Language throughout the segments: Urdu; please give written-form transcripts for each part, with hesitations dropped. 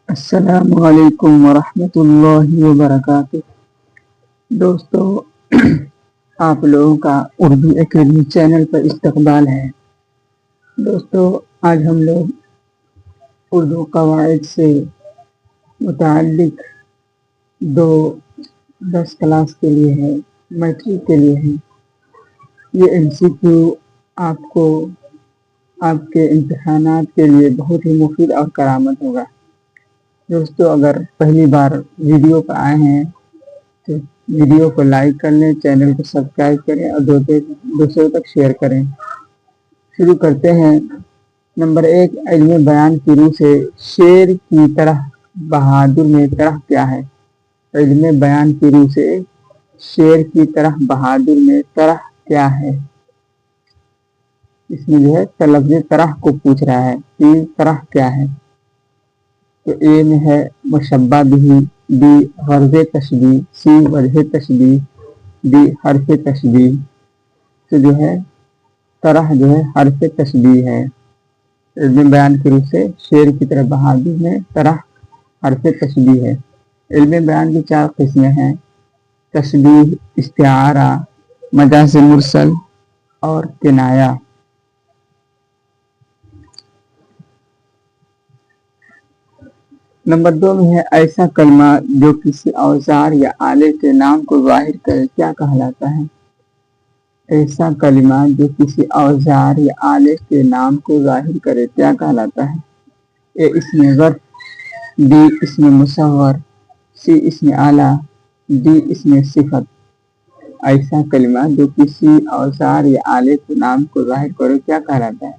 السلام علیکم ورحمۃ اللہ وبرکاتہ۔ دوستو، آپ لوگوں کا اردو اکیڈمی چینل پر استقبال ہے۔ دوستو، آج ہم لوگ اردو قواعد سے متعلق 10 کلاس کے لیے ہے، میٹرک کے لیے ہے۔ یہ MCQ آپ کو آپ کے امتحانات کے لیے بہت ہی مفید اور کارآمد ہوگا۔ دوستو، اگر پہلی بار ویڈیو پر آئے ہیں تو ویڈیو کو لائک کر لیں، چینل کو سبسکرائب کریں اور دوسروں تک شیئر کریں۔ شروع کرتے ہیں۔ نمبر 1، علم بیان کی روح سے شیر کی طرح بہادر میں طرح کیا ہے؟ علم بیان کی روح سے شیر کی طرح بہادر میں طرح کیا ہے؟ اس میں جو ہے لفظ طرح کو پوچھ رہا ہے کہ طرح کیا ہے۔ تو اے میں ہے مشبہ بھی، بی غرض تشبیہ، سی وجہ تشبیہ، ڈی حرف تشبیہ۔ تو جو ہے طرح جو ہے حرف تشبیہ ہے۔ علم بیان کی روح سے شیر کی طرح بہادر میں طرح حرف تشبیہ ہے۔ علم بیان کی 4 قسمیں ہیں: تشبیہ، استعارہ، مجاز مرسل اور کنایہ۔ نمبر 2 میں ہے ایسا کلمہ جو کسی اوزار یا آلے کے نام کو ظاہر کرے کیا کہلاتا ہے؟ ایسا کلمہ جو کسی اوزار یا آلے کے نام کو ظاہر کرے کیا کہلاتا ہے؟ اے اسم ظرف، بی اسم مصغر، سی اسم اعلیٰ، ڈی اسم صفت۔ ایسا کلمہ جو کسی اوزار یا آلے کے نام کو ظاہر کرے کیا کہلاتا ہے؟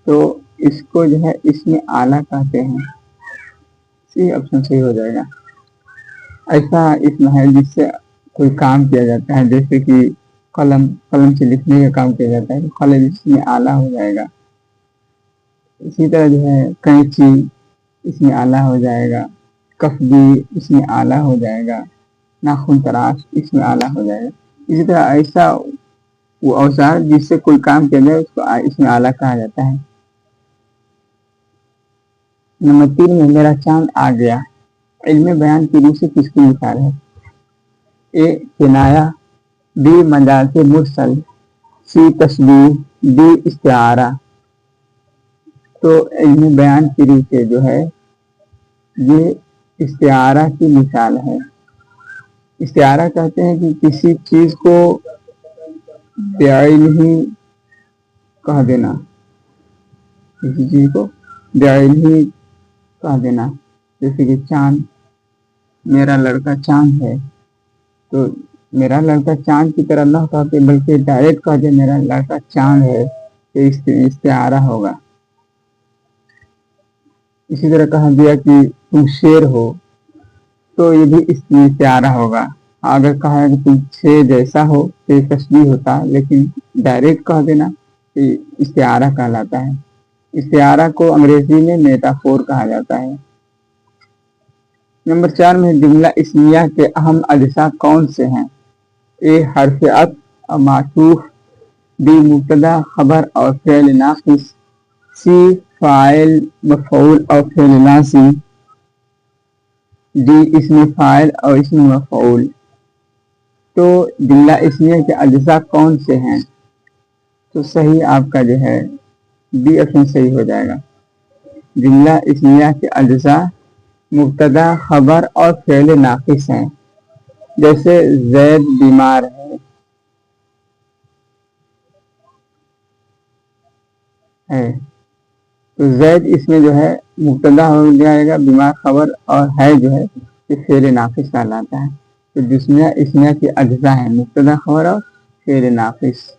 تو اس کو جو ہے اسم اعلیٰ کہتے ہیں۔ سی آپشن صحیح ہو جائے گا۔ ایسا اسم ہے جس سے کوئی کام کیا جاتا ہے، جیسے کہ قلم سے لکھنے کا کام کیا جاتا ہے، تو قلم اس میں اعلیٰ ہو جائے گا۔ اسی طرح جو ہے قینچی اس میں اعلیٰ ہو جائے گا، کفگی اس میں اعلیٰ ہو جائے گا، ناخن تراش اس میں اعلیٰ ہو جائے گا۔ اسی طرح ایسا وہ اوزار جس سے کوئی کام کیا جائے اس کو اس میں اعلیٰ کہا جاتا ہے۔ نمبر 3 میں میرا چاند آ گیا علم بیان کی روح سے کس کی مثال ہے؟ اے کنایہ، بی مجاز مرسل، سی تشبیہ، ڈی استعارہ۔ تو علم بیان کی روح سے جو ہے یہ استعارہ کی مثال ہے۔ استعارہ کہتے ہیں کہ کسی چیز کو بعین ہی کہہ دینا، کسی چیز کو بعین ہی کہہ دینا، جیسے کہ چاند، میرا لڑکا چاند ہے، تو میرا لڑکا چاند کی طرح نہ کہتے بلکہ ڈائریکٹ کہہ دے میرا لڑکا چاند ہے، تو استعارہ ہوگا۔ اسی طرح کہا دیا کہ تم شیر ہو، تو یہ بھی استعارہ ہوگا۔ اگر کہا کہ تم شیر جیسا ہو تو یہ تشبیہ ہوتا، لیکن ڈائریکٹ کہہ دینا یہ استعارہ کہلاتا ہے۔ استعارہ کو انگریزی میں میٹافور کہا جاتا ہے۔ نمبر 4 میں جملہ اسمیہ کے اہم اجزاء کون سے ہیں؟ اے حرف عطف اور معطوف، بی مبتدا خبر اور فعل ناقص، سی فاعل مفعول اور فعل لازم، ڈی اسم فاعل اور اسم مفعول۔ تو جملہ اسمیہ کے اجزاء کون سے ہیں؟ تو صحیح آپ کا جو ہے بی آپشن صحیح ہو جائے گا۔ جملہ اسمیہ کے اجزاء مبتدا خبر اور فعل ناقص ہیں، جیسے زید بیمار ہے، تو زید اس میں جو ہے مبتدا ہو جائے گا، بیمار خبر، اور ہے جو ہے یہ فعل ناقص کہلاتا ہے۔ تو جملہ اسمیہ کے اجزاء ہیں مبتدا خبر اور فعل ناقص۔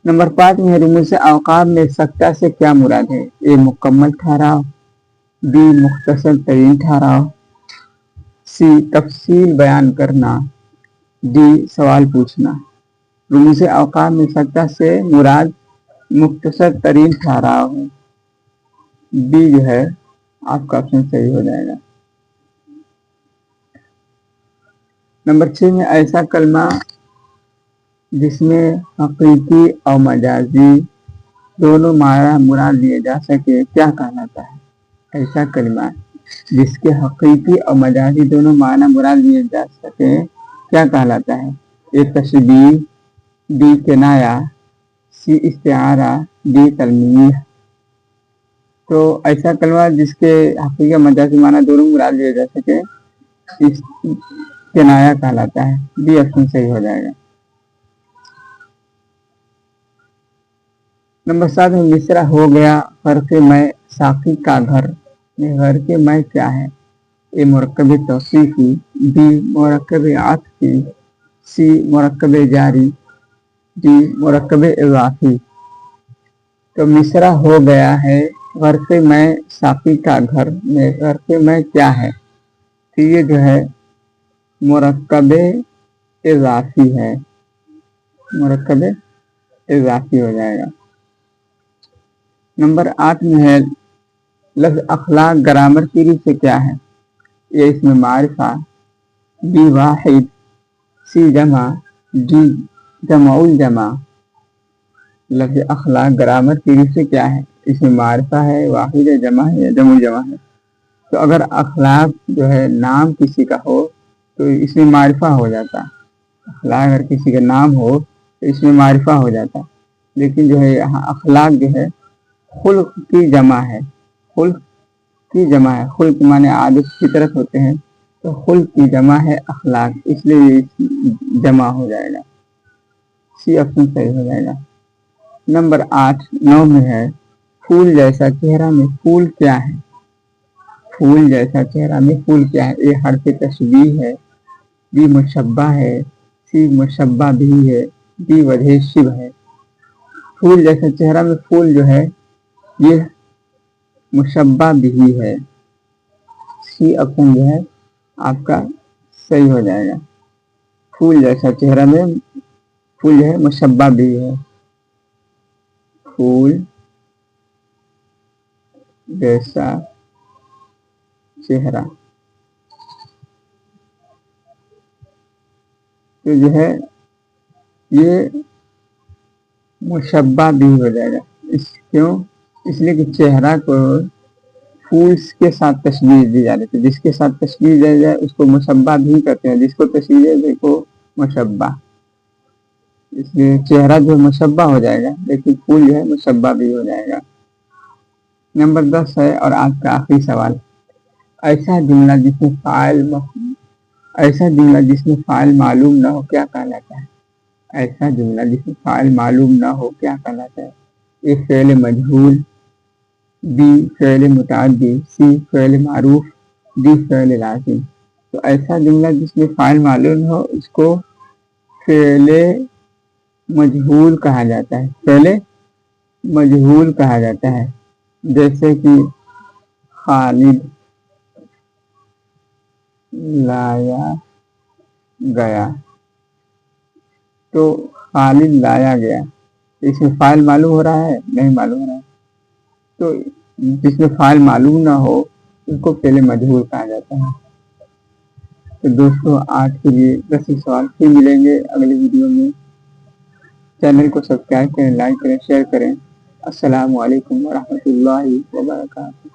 نمبر 5 میں رموز اوقات میں سکتہ سے کیا مراد ہے؟ اے مکمل ٹھہراؤ، بی مختصر ترین ٹھہراؤ، سی تفصیل بیان کرنا، ڈی سوال پوچھنا۔ رموز اوقات میں سکتہ سے مراد مختصر ترین ٹھہراؤ ہے۔ بی جو ہے آپ کا آپشن صحیح ہو جائے گا۔ نمبر 6 میں ایسا کلمہ جس میں حقیقی اور مجازی دونوں معنی مراد لیے جا سکے کیا کہلاتا ہے؟ ایسا کلمہ جس کے حقیقی اور مجازی دونوں معنی مراد لیے جا سکے کیا کہلاتا ہے؟ اے تشبیہ، بی کنایہ، سی استعارہ، ڈی تلمیح۔ تو ایسا کلمہ جس کے حقیقی مجازی معنی دونوں مراد لیے جا سکے اس کنایہ کہلاتا ہے۔ بی آپشن صحیح ہو جائے گا۔ نمبر 7 میں مصرع ہو گیا غرق میں ساقی کا گھر میں غرق میں کیا ہے؟ اے مرکب توصیفی، بی مرکب عطفی، سی مرکب جاری، ڈی مرکب اضافی۔ تو مصرع ہو گیا ہے غرق میں ساقی کا گھر میں غرق میں کیا ہے؟ تو یہ جو ہے مرکب اضافی ہے، مرکب اضافی ہو جائے گا۔ نمبر 8 میں ہے لفظ اخلاق گرامر تھیوری سے کیا ہے؟ یہ اس میں معرفہ، بی واحد، سی جمع، ڈی جمع الجمع۔ لفظ اخلاق گرامر تھیوری سے کیا ہے؟ اس میں معرفہ ہے، واحد ہے، جمع ہے یا جمع الجمع ہے؟ تو اگر اخلاق جو ہے نام کسی کا ہو تو اس میں معرفہ ہو جاتا۔ اخلاق اگر کسی کا نام ہو تو اس میں معرفہ ہو جاتا، لیکن جو ہے یہاں اخلاق جو ہے خلق کی جمع ہے، خلق کی جمع ہے۔ خلق معنی عادت کی طرف ہوتے ہیں، تو خلق کی جمع ہے اخلاق، اس لیے یہ جمع ہو جائے گا۔ سی آپشن صحیح ہو جائے گا۔ نمبر 9 میں ہے پھول جیسا چہرہ میں پھول کیا ہے؟ پھول جیسا چہرہ میں پھول کیا ہے؟ اے حرف تشبیہ ہے، بی مشبہ ہے، سی مشبہ بھی ہے، ڈی وجہ شبہ ہے۔ پھول جیسا چہرہ میں پھول جو ہے یہ مشبہ بھی ہے، سی آپشن جو ہے آپ کا صحیح ہو جائے گا۔ پھول جیسا چہرہ میں پھول جو ہے مشبہ بھی ہے، پھول جیسا چہرہ تو جو ہے یہ مشبہ بھی ہو جائے گا۔ کیوں؟ اس لیے کہ چہرہ کو پھول کے ساتھ تشبیہ دی جا رہی ہے، جس کے ساتھ تشبیہ دی جائے اس کو مشبہ بھی کہتے ہیں، جس کو تشبیہ دے کو مشبہ۔ اس لیے چہرہ جو مشبہ ہو جائے گا، لیکن پھول جو ہے مشبہ بھی ہو جائے گا۔ نمبر 10 ہے اور آج کا آخری سوال، ایسا جملہ جس میں فاعل معلوم نہ ہو کیا کہلاتا ہے؟ ایسا جملہ جس میں فاعل معلوم نہ ہو کیا کہلاتا ہے؟ اے فعل مجہول، بی فعل متعدی، سی فعل معروف، ڈی فعل لازم۔ تو ایسا جملہ جس میں فاعل معلوم ہو اس کو فعل مجہول کہا جاتا ہے، فعل مجہول کہا جاتا ہے۔ جیسے کہ خالد لایا گیا، تو خالد لایا گیا، اس میں فاعل معلوم ہو رہا ہے؟ نہیں معلوم ہو رہا ہے۔ تو جس میں فاعل معلوم نہ ہو اس کو فعل مجہول کہا جاتا ہے۔ تو دوستو آج کے لیے 10 سوال، پھر ملیں گے اگلی ویڈیو میں۔ چینل کو سبسکرائب کریں، لائک کریں، شیئر کریں۔ السلام علیکم ورحمۃ اللہ وبرکاتہ۔